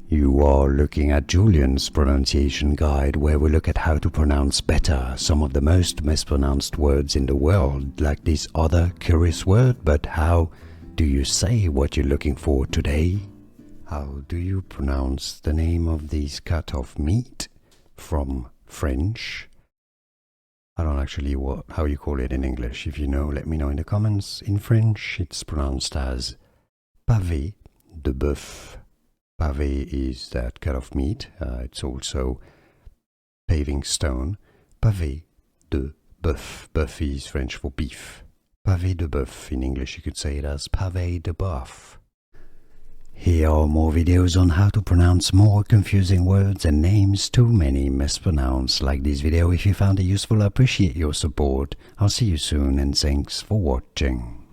You are looking at Julian's pronunciation guide, where we look at how to pronounce better some of the most mispronounced words in the world, like this other curious word. But how do you say what you're looking for today? How do you pronounce the name of this cut of meat from French? I don't actually know how you call it in English. If you know, let me know in the comments. In French, it's pronounced as pavé de boeuf. Pavé is that cut of meat. It's also paving stone. Pavé de boeuf. Boeuf is French for beef. Pavé de boeuf. In English, you could say it as pavé de boeuf. Here are more videos on how to pronounce more confusing words and names too many mispronounced. Like this video if you found it useful. I appreciate your support. I'll see you soon and thanks for watching.